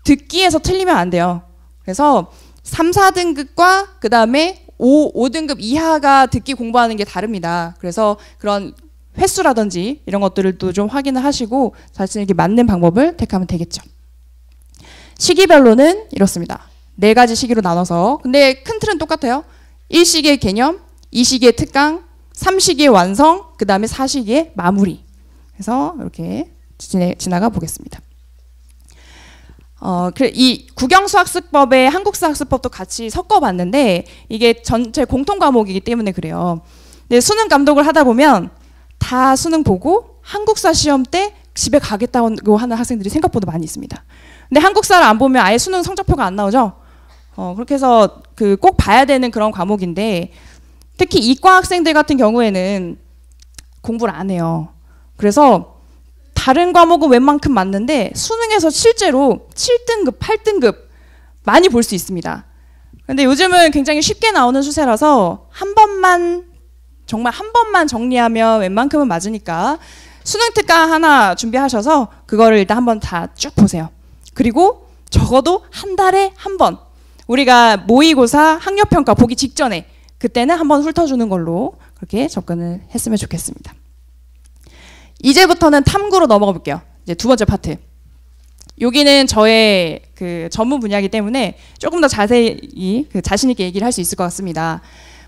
듣기에서 틀리면 안 돼요. 그래서 3, 4등급과 그 다음에 5등급 이하가 듣기 공부하는 게 다릅니다. 그래서 그런 횟수라든지 이런 것들을 또 좀 확인을 하시고 자신에게 맞는 방법을 택하면 되겠죠. 시기별로는 이렇습니다. 4가지 시기로 나눠서, 근데 큰 틀은 똑같아요. 1시기의 개념, 2시기의 특강, 3시기의 완성, 그 다음에 4시기의 마무리. 그래서 이렇게 지나가 보겠습니다. 이 국영수학습법에 한국수학습법도 같이 섞어봤는데 이게 전체 공통 과목이기 때문에 그래요. 근데 수능 감독을 하다 보면 다 수능 보고 한국사 시험 때 집에 가겠다고 하는 학생들이 생각보다 많이 있습니다. 근데 한국사를 안 보면 아예 수능 성적표가 안 나오죠. 그렇게 해서 꼭 봐야 되는 그런 과목인데, 특히 이과 학생들 같은 경우에는 공부를 안 해요. 그래서 다른 과목은 웬만큼 맞는데 수능에서 실제로 7등급, 8등급 많이 볼 수 있습니다. 근데 요즘은 굉장히 쉽게 나오는 추세라서 정말 한 번만 정리하면 웬만큼은 맞으니까 수능 특강 하나 준비하셔서 그거를 일단 한번 다 쭉 보세요. 그리고 적어도 한 달에 한 번, 우리가 모의고사, 학력평가 보기 직전에 그때는 한번 훑어주는 걸로 그렇게 접근을 했으면 좋겠습니다. 이제부터는 탐구로 넘어가 볼게요. 이제 두 번째 파트. 여기는 저의 그 전문 분야이기 때문에 조금 더 자세히 자신 있게 얘기를 할 수 있을 것 같습니다.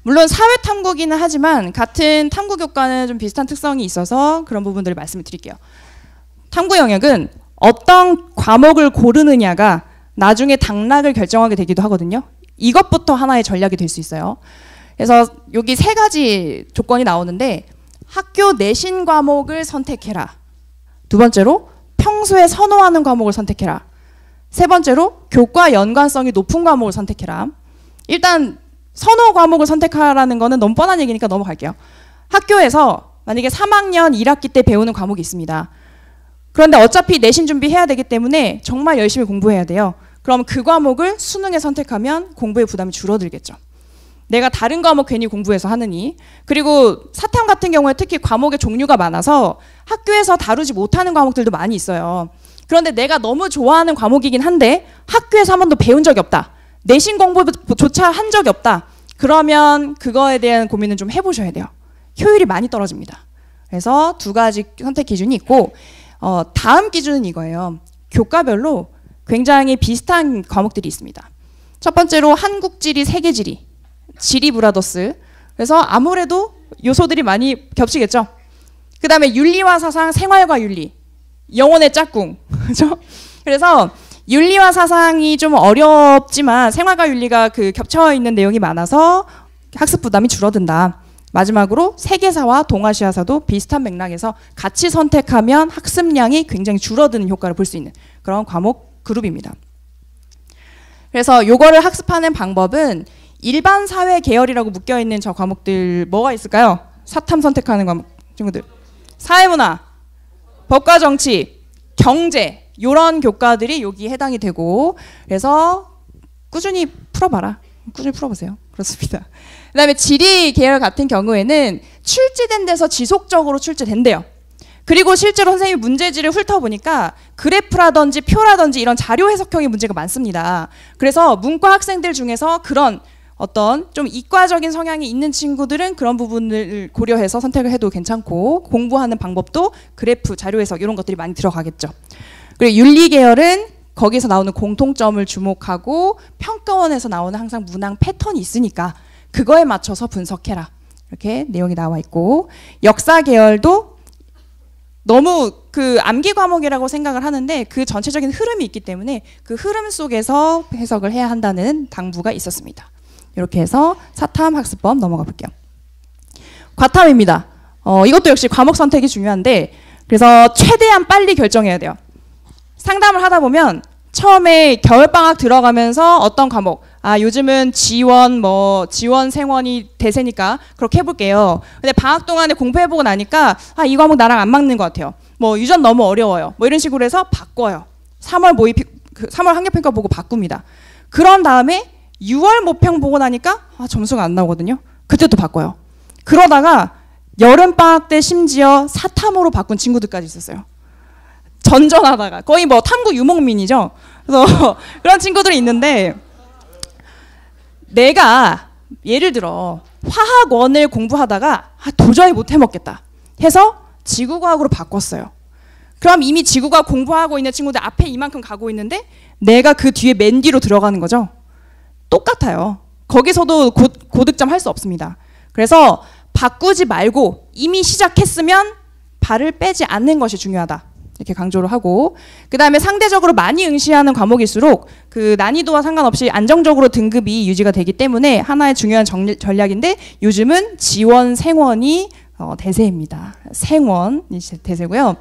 물론 사회 탐구기는 하지만 같은 탐구 교과는 좀 비슷한 특성이 있어서 그런 부분들을 말씀을 드릴게요. 탐구 영역은 어떤 과목을 고르느냐가 나중에 당락을 결정하게 되기도 하거든요. 이것부터 하나의 전략이 될 수 있어요. 그래서 여기 3가지 조건이 나오는데 학교 내신 과목을 선택해라. 2번째로 평소에 선호하는 과목을 선택해라. 3번째로 교과 연관성이 높은 과목을 선택해라. 일단 선호 과목을 선택하라는 거는 너무 뻔한 얘기니까 넘어갈게요. 학교에서 만약에 3학년 1학기 때 배우는 과목이 있습니다. 그런데 어차피 내신 준비해야 되기 때문에 정말 열심히 공부해야 돼요. 그럼 그 과목을 수능에 선택하면 공부의 부담이 줄어들겠죠. 내가 다른 과목 괜히 공부해서 하느니. 그리고 사탐 같은 경우에 특히 과목의 종류가 많아서 학교에서 다루지 못하는 과목들도 많이 있어요. 그런데 내가 너무 좋아하는 과목이긴 한데 학교에서 한 번도 배운 적이 없다. 내신 공부조차 한 적이 없다. 그러면 그거에 대한 고민은 좀 해보셔야 돼요. 효율이 많이 떨어집니다. 그래서 2가지 선택 기준이 있고 다음 기준은 이거예요. 교과별로 굉장히 비슷한 과목들이 있습니다. 첫 번째로 한국지리, 세계지리, 지리브라더스. 그래서 아무래도 요소들이 많이 겹치겠죠. 그 다음에 윤리와 사상, 생활과 윤리, 영혼의 짝꿍. 그죠? 그래서 윤리와 사상이 좀 어렵지만 생활과 윤리가 겹쳐 있는 내용이 많아서 학습 부담이 줄어든다. 마지막으로 세계사와 동아시아사도 비슷한 맥락에서 같이 선택하면 학습량이 굉장히 줄어드는 효과를 볼 수 있는 그런 과목 그룹입니다. 그래서 요거를 학습하는 방법은 일반 사회 계열이라고 묶여있는 저 과목들 뭐가 있을까요? 사탐 선택하는 과목 친구들. 사회문화, 법과 정치, 경제 이런 교과들이 여기에 해당이 되고 그래서 꾸준히 풀어봐라. 꾸준히 풀어보세요. 그렇습니다. 그 다음에 지리 계열 같은 경우에는 출제된 데서 지속적으로 출제된대요. 그리고 실제로 선생님이 문제지를 훑어보니까 그래프라든지 표라든지 이런 자료 해석형의 문제가 많습니다. 그래서 문과 학생들 중에서 그런 어떤 좀 이과적인 성향이 있는 친구들은 그런 부분을 고려해서 선택을 해도 괜찮고 공부하는 방법도 그래프, 자료 해석 이런 것들이 많이 들어가겠죠. 그리고 윤리 계열은 거기서 나오는 공통점을 주목하고 평가원에서 나오는 항상 문항 패턴이 있으니까 그거에 맞춰서 분석해라. 이렇게 내용이 나와 있고 역사 계열도 너무 암기 과목이라고 생각을 하는데 그 전체적인 흐름이 있기 때문에 그 흐름 속에서 해석을 해야 한다는 당부가 있었습니다. 이렇게 해서 사탐 학습법 넘어가 볼게요. 과탐입니다. 이것도 역시 과목 선택이 중요한데 그래서 최대한 빨리 결정해야 돼요. 상담을 하다 보면 처음에 겨울방학 들어가면서 어떤 과목 요즘은 지원 생원이 대세니까 그렇게 해볼게요. 근데 방학 동안에 공부해보고 나니까 이 과목 나랑 안 맞는 것 같아요. 유전 너무 어려워요. 이런 식으로 해서 바꿔요. 3월 학력평가 보고 바꿉니다. 그런 다음에 6월 모평 보고 나니까 점수가 안 나오거든요. 그때 또 바꿔요. 그러다가 여름방학 때 심지어 사탐으로 바꾼 친구들까지 있었어요. 전전하다가 거의 탐구 유목민이죠. 그래서 그런 친구들이 있는데 내가 예를 들어 화학원을 공부하다가 도저히 못 해먹겠다 해서 지구과학으로 바꿨어요. 그럼 이미 지구과학 공부하고 있는 친구들 앞에 이만큼 가고 있는데 내가 그 뒤에 맨 뒤로 들어가는 거죠. 똑같아요. 거기서도 고득점 할 수 없습니다. 그래서 바꾸지 말고 이미 시작했으면 발을 빼지 않는 것이 중요하다. 이렇게 강조를 하고 그 다음에 상대적으로 많이 응시하는 과목일수록 그 난이도와 상관없이 안정적으로 등급이 유지가 되기 때문에 하나의 중요한 전략인데 요즘은 지원 생원이 대세입니다. 생원이 대세고요.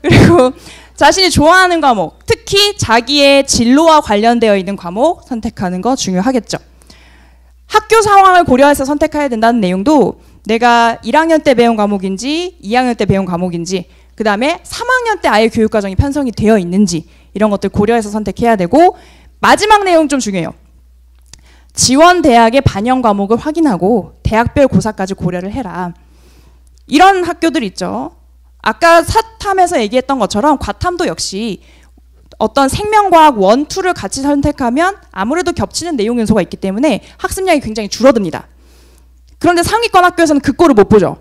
그리고 자신이 좋아하는 과목, 특히 자기의 진로와 관련되어 있는 과목 선택하는 거 중요하겠죠. 학교 상황을 고려해서 선택해야 된다는 내용도 내가 1학년 때 배운 과목인지 2학년 때 배운 과목인지 그 다음에 3학년 때 아예 교육과정이 편성이 되어 있는지 이런 것들 고려해서 선택해야 되고 마지막 내용 좀 중요해요. 지원 대학의 반영 과목을 확인하고 대학별 고사까지 고려를 해라. 이런 학교들 있죠. 아까 사탐에서 얘기했던 것처럼 과탐도 역시 어떤 생명과학 1, 2를 같이 선택하면 아무래도 겹치는 내용 요소가 있기 때문에 학습량이 굉장히 줄어듭니다. 그런데 상위권 학교에서는 그 꼴을 못 보죠.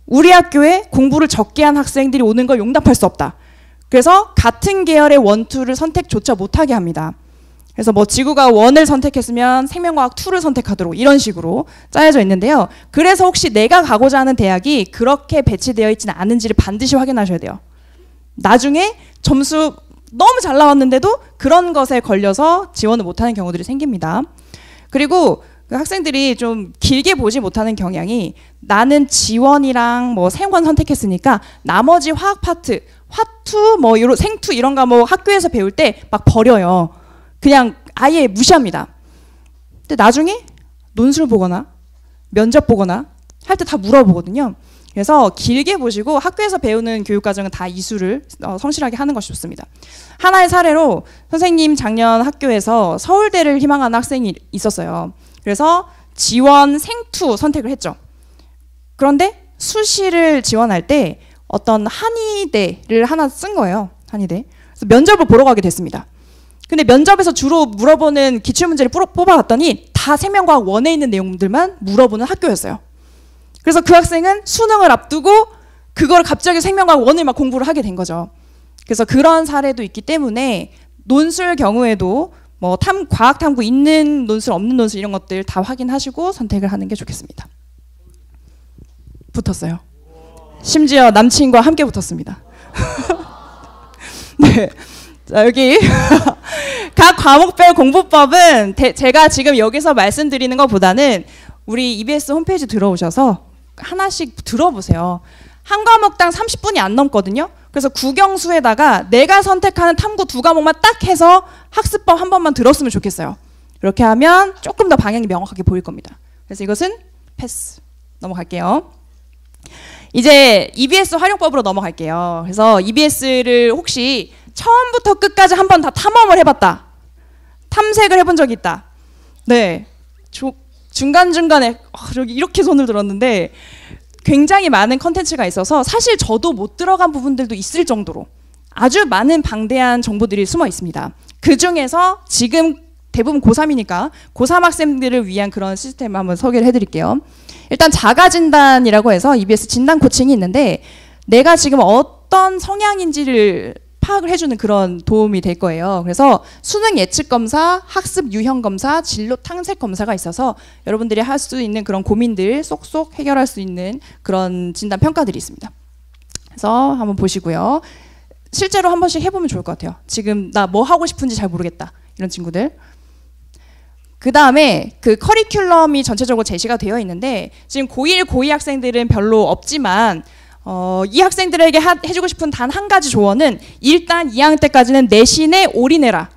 우리 학교에 공부를 적게 한 학생들이 오는 걸 용납할 수 없다. 그래서 같은 계열의 원, 투를 선택조차 못하게 합니다. 그래서 뭐 지구가 원을 선택했으면 생명과학 2를 선택하도록 이런 식으로 짜여져 있는데요. 그래서 혹시 내가 가고자 하는 대학이 그렇게 배치되어 있지는 않은지를 반드시 확인하셔야 돼요. 나중에 점수 너무 잘 나왔는데도 그런 것에 걸려서 지원을 못하는 경우들이 생깁니다. 그리고 그 학생들이 좀 길게 보지 못하는 경향이 나는 지원이랑 뭐 생원 선택했으니까 나머지 화학 파트, 화투, 뭐 생투 이런 과목 학교에서 배울 때 막 버려요. 그냥 아예 무시합니다. 근데 나중에 논술 보거나 면접 보거나 할 때 다 물어보거든요. 그래서 길게 보시고 학교에서 배우는 교육과정은 다 이수를 성실하게 하는 것이 좋습니다. 하나의 사례로 선생님 작년 학교에서 서울대를 희망하는 학생이 있었어요. 그래서 지원 생투 선택을 했죠. 그런데 수시를 지원할 때 어떤 한의대를 하나 쓴 거예요. 한의대. 그래서 면접을 보러 가게 됐습니다. 근데 면접에서 주로 물어보는 기출문제를 뽑아봤더니 다 생명과학 원에 있는 내용들만 물어보는 학교였어요. 그래서 그 학생은 수능을 앞두고 그걸 갑자기 생명과학 원을 막 공부를 하게 된 거죠. 그래서 그런 사례도 있기 때문에 논술 경우에도 뭐 과학 탐구 있는 논술 없는 논술 이런 것들 다 확인하시고 선택을 하는 게 좋겠습니다. 붙었어요. 심지어 남친과 함께 붙었습니다. 네. 자, 여기 각 과목별 공부법은 제가 지금 여기서 말씀드리는 것보다는 우리 EBS 홈페이지 들어오셔서 하나씩 들어보세요. 한 과목당 30분이 안 넘거든요. 그래서 국영수에다가 내가 선택하는 탐구 2과목만 딱 해서 학습법 한 번만 들었으면 좋겠어요. 이렇게 하면 조금 더 방향이 명확하게 보일 겁니다. 그래서 이것은 패스. 넘어갈게요. 이제 EBS 활용법으로 넘어갈게요. 그래서 EBS를 혹시 처음부터 끝까지 한 번 다 탐험을 해봤다. 탐색을 해본 적이 있다. 네. 중간중간에 이렇게 손을 들었는데 굉장히 많은 컨텐츠가 있어서 사실 저도 못 들어간 부분들도 있을 정도로 아주 많은 방대한 정보들이 숨어 있습니다. 그 중에서 지금 대부분 고3이니까 고3 학생들을 위한 그런 시스템을 한번 소개를 해드릴게요. 일단 자가진단이라고 해서 EBS 진단 코칭이 있는데 내가 지금 어떤 성향인지를 파악을 해주는 그런 도움이 될 거예요. 그래서 수능 예측 검사, 학습 유형 검사, 진로 탐색 검사가 있어서 여러분들이 할 수 있는 그런 고민들 쏙쏙 해결할 수 있는 그런 진단 평가들이 있습니다. 그래서 한번 보시고요. 실제로 한 번씩 해보면 좋을 것 같아요. 지금 나 뭐 하고 싶은지 잘 모르겠다. 이런 친구들. 그 다음에 그 커리큘럼이 전체적으로 제시가 되어 있는데 지금 고1, 고2 학생들은 별로 없지만 이 학생들에게 해주고 싶은 단 한 가지 조언은 일단 2학년 때까지는 내신에 올인해라.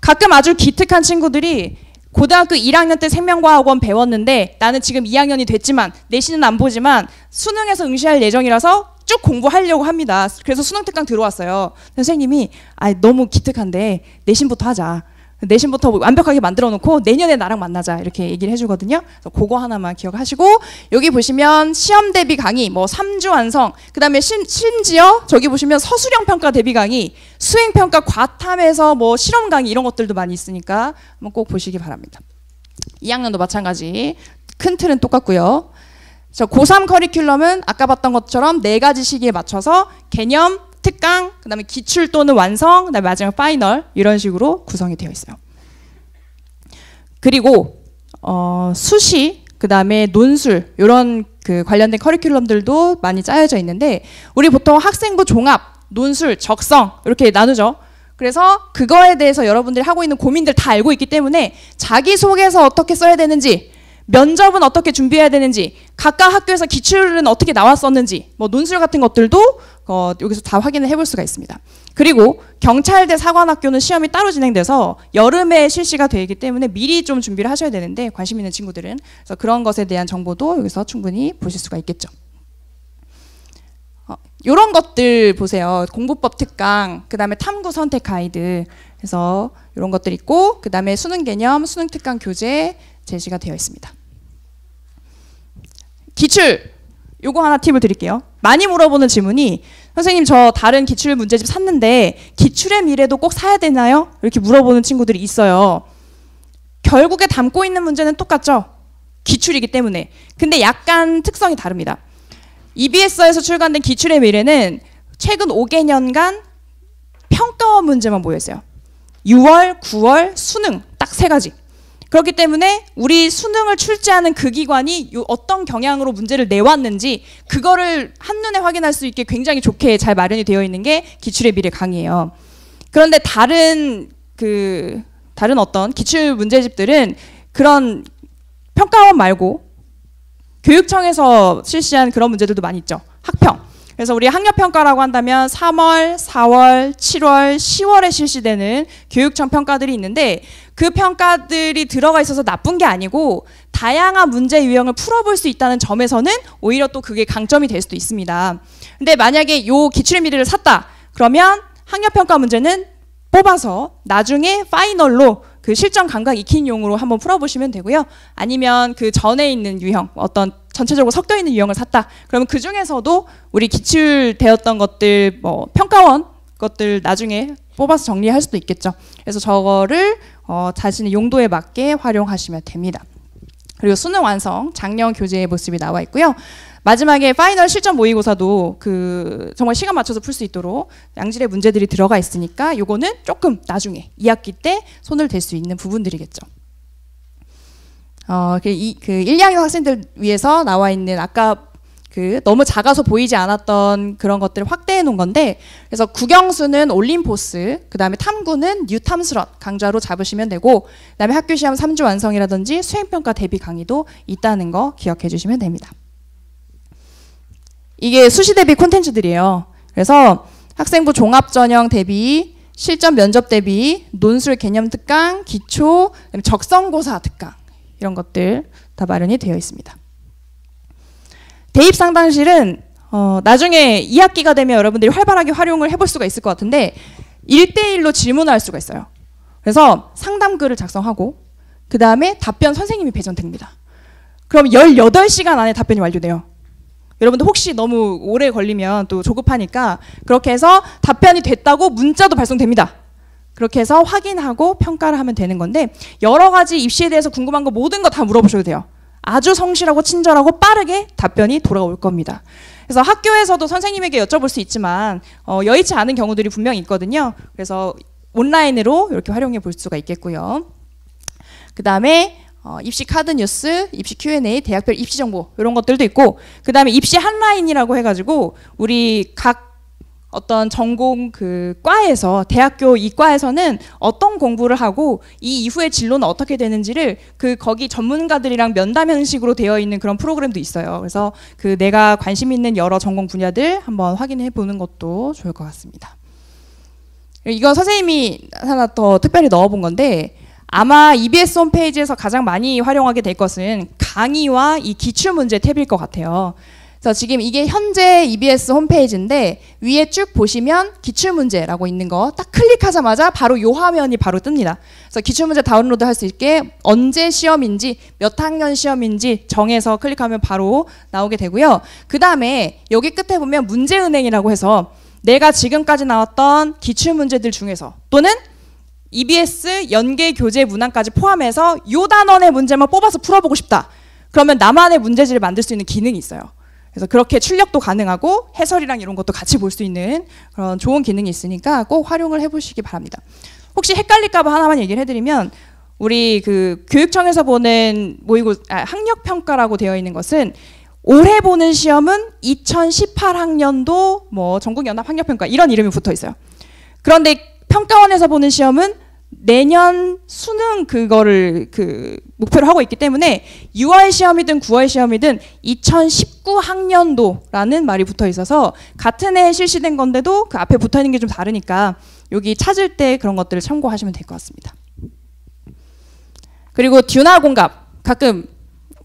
가끔 아주 기특한 친구들이 고등학교 1학년 때 생명과학원 배웠는데 나는 지금 2학년이 됐지만 내신은 안 보지만 수능에서 응시할 예정이라서 쭉 공부하려고 합니다. 그래서 수능 특강 들어왔어요. 선생님이 너무 기특한데 내신부터 하자. 내신부터 완벽하게 만들어 놓고 내년에 나랑 만나자 이렇게 얘기를 해주거든요. 그래서 그거 하나만 기억하시고 여기 보시면 시험 대비 강의 뭐 3주 완성 그 다음에 심지어 저기 보시면 서술형 평가 대비 강의 수행 평가 과탐에서 뭐 실험 강의 이런 것들도 많이 있으니까 한번 꼭 보시기 바랍니다. 2학년도 마찬가지 큰 틀은 똑같고요. 고3 커리큘럼은 아까 봤던 것처럼 4가지 시기에 맞춰서 개념 특강, 그 다음에 기출 또는 완성, 그 다음에 마지막 파이널 이런 식으로 구성이 되어 있어요. 그리고 수시, 그 다음에 논술 이런 그 관련된 커리큘럼들도 많이 짜여져 있는데 우리 보통 학생부 종합, 논술, 적성 이렇게 나누죠. 그래서 그거에 대해서 여러분들이 하고 있는 고민들 다 알고 있기 때문에 자기소개서 어떻게 써야 되는지 면접은 어떻게 준비해야 되는지 각각 학교에서 기출은 어떻게 나왔었는지 뭐 논술 같은 것들도 여기서 다 확인을 해볼 수가 있습니다. 그리고 경찰대 사관학교는 시험이 따로 진행돼서 여름에 실시가 되기 때문에 미리 좀 준비를 하셔야 되는데 관심 있는 친구들은 그래서 그런 것에 대한 정보도 여기서 충분히 보실 수가 있겠죠. 이런 것들 보세요. 공부법 특강, 그 다음에 탐구 선택 가이드 그래서 이런 것들 있고 그 다음에 수능 개념, 수능 특강 교재 제시가 되어 있습니다. 기출! 요거 하나 팁을 드릴게요. 많이 물어보는 질문이 선생님 저 다른 기출 문제집 샀는데 기출의 미래도 꼭 사야 되나요? 이렇게 물어보는 친구들이 있어요. 결국에 담고 있는 문제는 똑같죠? 기출이기 때문에. 근데 약간 특성이 다릅니다. EBS에서 출간된 기출의 미래는 최근 5개년간 평가원 문제만 모여있어요. 6월, 9월, 수능 딱 3가지. 그렇기 때문에 우리 수능을 출제하는 그 기관이 어떤 경향으로 문제를 내왔는지 그거를 한눈에 확인할 수 있게 굉장히 좋게 잘 마련이 되어 있는 게 기출의 미래 강의예요. 그런데 다른 어떤 기출 문제집들은 그런 평가원 말고 교육청에서 실시한 그런 문제들도 많이 있죠. 학평. 그래서 우리 학력평가라고 한다면 3월, 4월, 7월, 10월에 실시되는 교육청 평가들이 있는데 그 평가들이 들어가 있어서 나쁜 게 아니고 다양한 문제 유형을 풀어볼 수 있다는 점에서는 오히려 또 그게 강점이 될 수도 있습니다. 근데 만약에 요 기출의 미래를 샀다. 그러면 학력평가 문제는 뽑아서 나중에 파이널로 그 실전 감각 익힌용으로 한번 풀어보시면 되고요. 아니면 그 전에 있는 유형, 어떤 전체적으로 섞여 있는 유형을 샀다. 그러면 그 중에서도 우리 기출되었던 것들, 뭐 평가원 것들 나중에 뽑아서 정리할 수도 있겠죠. 그래서 저거를 자신의 용도에 맞게 활용하시면 됩니다. 그리고 수능 완성, 작년 교재의 모습이 나와 있고요. 마지막에 파이널 실전 모의고사도 정말 시간 맞춰서 풀 수 있도록 양질의 문제들이 들어가 있으니까 요거는 조금 나중에 2학기 때 손을 댈 수 있는 부분들이겠죠. 1, 2학년 학생들 위해서 나와 있는 아까 너무 작아서 보이지 않았던 그런 것들을 확대해 놓은 건데, 그래서 국영수는 올림포스, 그 다음에 탐구는 뉴탐스런 강좌로 잡으시면 되고, 그 다음에 학교 시험 3주 완성이라든지 수행평가 대비 강의도 있다는 거 기억해 주시면 됩니다. 이게 수시 대비 콘텐츠들이에요. 그래서 학생부 종합전형 대비, 실전 면접 대비, 논술 개념 특강, 기초, 적성고사 특강 이런 것들 다 마련이 되어 있습니다. 대입 상담실은 나중에 2학기가 되면 여러분들이 활발하게 활용을 해볼 수가 있을 것 같은데 1대1로 질문할 수가 있어요. 그래서 상담글을 작성하고 그 다음에 답변 선생님이 배정됩니다. 그럼 18시간 안에 답변이 완료돼요. 여러분들 혹시 너무 오래 걸리면 또 조급하니까 그렇게 해서 답변이 됐다고 문자도 발송됩니다. 그렇게 해서 확인하고 평가를 하면 되는 건데 여러 가지 입시에 대해서 궁금한 거 모든 거 다 물어보셔도 돼요. 아주 성실하고 친절하고 빠르게 답변이 돌아올 겁니다. 그래서 학교에서도 선생님에게 여쭤볼 수 있지만 여의치 않은 경우들이 분명히 있거든요. 그래서 온라인으로 이렇게 활용해 볼 수가 있겠고요. 그 다음에 입시 카드 뉴스, 입시 Q&A, 대학별 입시 정보 이런 것들도 있고 그 다음에 입시 한라인이라고 해가지고 우리 각 어떤 전공 과에서 대학교 이과에서는 어떤 공부를 하고 이 이후의 진로는 어떻게 되는지를 거기 전문가들이랑 면담 형식으로 되어 있는 그런 프로그램도 있어요. 그래서 내가 관심 있는 여러 전공 분야들 한번 확인해 보는 것도 좋을 것 같습니다. 이건 선생님이 하나 더 특별히 넣어본 건데 아마 EBS 홈페이지에서 가장 많이 활용하게 될 것은 강의와 이 기출문제 탭일 것 같아요. 그래서 지금 이게 현재 EBS 홈페이지인데 위에 쭉 보시면 기출문제라고 있는 거 딱 클릭하자마자 바로 요 화면이 바로 뜹니다. 그래서 기출문제 다운로드 할 수 있게 언제 시험인지 몇 학년 시험인지 정해서 클릭하면 바로 나오게 되고요. 그 다음에 여기 끝에 보면 문제은행이라고 해서 내가 지금까지 나왔던 기출문제들 중에서 또는 EBS 연계 교재 문항까지 포함해서 요 단원의 문제만 뽑아서 풀어보고 싶다. 그러면 나만의 문제지를 만들 수 있는 기능이 있어요. 그래서 그렇게 출력도 가능하고 해설이랑 이런 것도 같이 볼 수 있는 그런 좋은 기능이 있으니까 꼭 활용을 해보시기 바랍니다. 혹시 헷갈릴까 봐 하나만 얘기를 해드리면 우리 교육청에서 보는 학력평가라고 되어 있는 것은 올해 보는 시험은 2018학년도 뭐 전국연합 학력평가 이런 이름이 붙어 있어요. 그런데 평가원에서 보는 시험은 내년 수능 그거를 목표로 하고 있기 때문에 6월 시험이든 9월 시험이든 2019학년도라는 말이 붙어 있어서 같은 해에 실시된 건데도 그 앞에 붙어 있는 게 좀 다르니까 여기 찾을 때 그런 것들을 참고하시면 될 것 같습니다. 그리고 듀나 공갑 가끔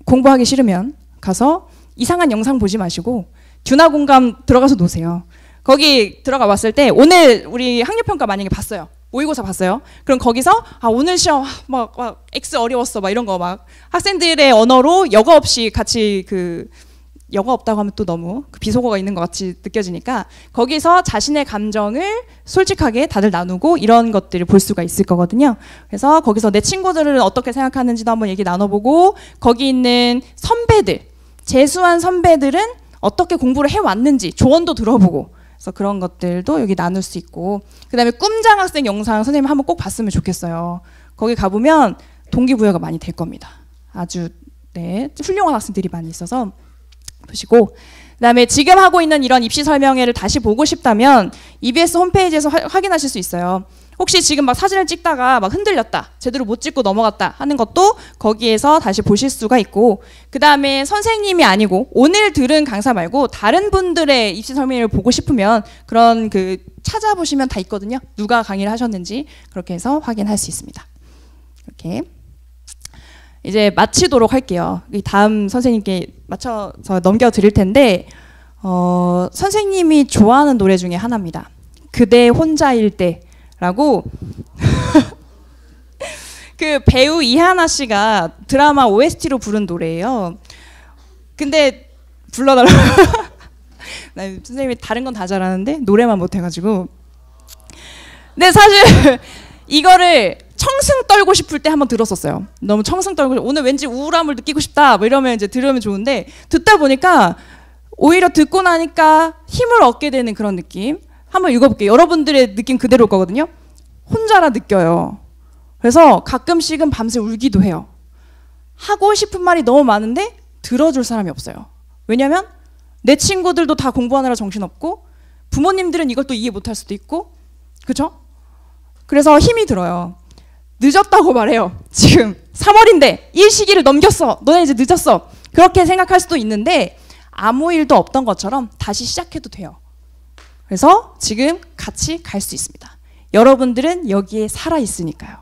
공부하기 싫으면 가서 이상한 영상 보지 마시고 듀나 공감 들어가서 노세요. 거기 들어가 봤을 때 오늘 우리 학력평가 만약에 봤어요. 모의고사 봤어요. 그럼 거기서 오늘 시험 막 X 어려웠어 막 이런 거 막 학생들의 언어로 여과 없이 같이 여과 없다고 하면 또 너무 비속어가 있는 것 같이 느껴지니까 거기서 자신의 감정을 솔직하게 다들 나누고 이런 것들을 볼 수가 있을 거거든요. 그래서 거기서 내 친구들은 어떻게 생각하는지도 한번 얘기 나눠보고 거기 있는 선배들 재수한 선배들은 어떻게 공부를 해왔는지 조언도 들어보고 그래서 그런 것들도 여기 나눌 수 있고, 그다음에 꿈장학생 영상 선생님 한번 꼭 봤으면 좋겠어요. 거기 가보면 동기부여가 많이 될 겁니다. 아주 네, 훌륭한 학생들이 많이 있어서 보시고, 그다음에 지금 하고 있는 이런 입시 설명회를 다시 보고 싶다면 EBS 홈페이지에서 확인하실 수 있어요. 혹시 지금 막 사진을 찍다가 막 흔들렸다, 제대로 못 찍고 넘어갔다 하는 것도 거기에서 다시 보실 수가 있고, 그 다음에 선생님이 아니고 오늘 들은 강사 말고 다른 분들의 입시 설명회를 보고 싶으면 그런 그 찾아보시면 다 있거든요. 누가 강의를 하셨는지 그렇게 해서 확인할 수 있습니다. 이렇게 이제 마치도록 할게요. 이 다음 선생님께 맞춰서 넘겨드릴 텐데, 선생님이 좋아하는 노래 중에 하나입니다. 그대 혼자일 때라고 그 배우 이하나 씨가 드라마 OST로 부른 노래예요. 근데 불러달라고 선생님이 다른 건 다 잘하는데 노래만 못해가지고. 근데 사실 이거를 청승 떨고 싶을 때 한번 들었었어요. 너무 청승 떨고 오늘 왠지 우울함을 느끼고 싶다 뭐 이러면 이제 들으면 좋은데, 듣다 보니까 오히려 듣고 나니까 힘을 얻게 되는 그런 느낌. 한번 읽어볼게요. 여러분들의 느낌 그대로일 거거든요. 혼자라 느껴요. 그래서 가끔씩은 밤새 울기도 해요. 하고 싶은 말이 너무 많은데 들어줄 사람이 없어요. 왜냐면 내 친구들도 다 공부하느라 정신없고 부모님들은 이걸 또 이해 못할 수도 있고, 그죠? 그래서 힘이 들어요. 늦었다고 말해요. 지금 3월인데 이 시기를 넘겼어. 너네 이제 늦었어. 그렇게 생각할 수도 있는데 아무 일도 없던 것처럼 다시 시작해도 돼요. 그래서 지금 같이 갈 수 있습니다. 여러분들은 여기에 살아 있으니까요.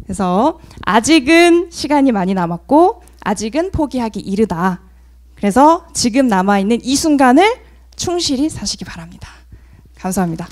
그래서 아직은 시간이 많이 남았고 아직은 포기하기 이르다. 그래서 지금 남아있는 이 순간을 충실히 사시기 바랍니다. 감사합니다.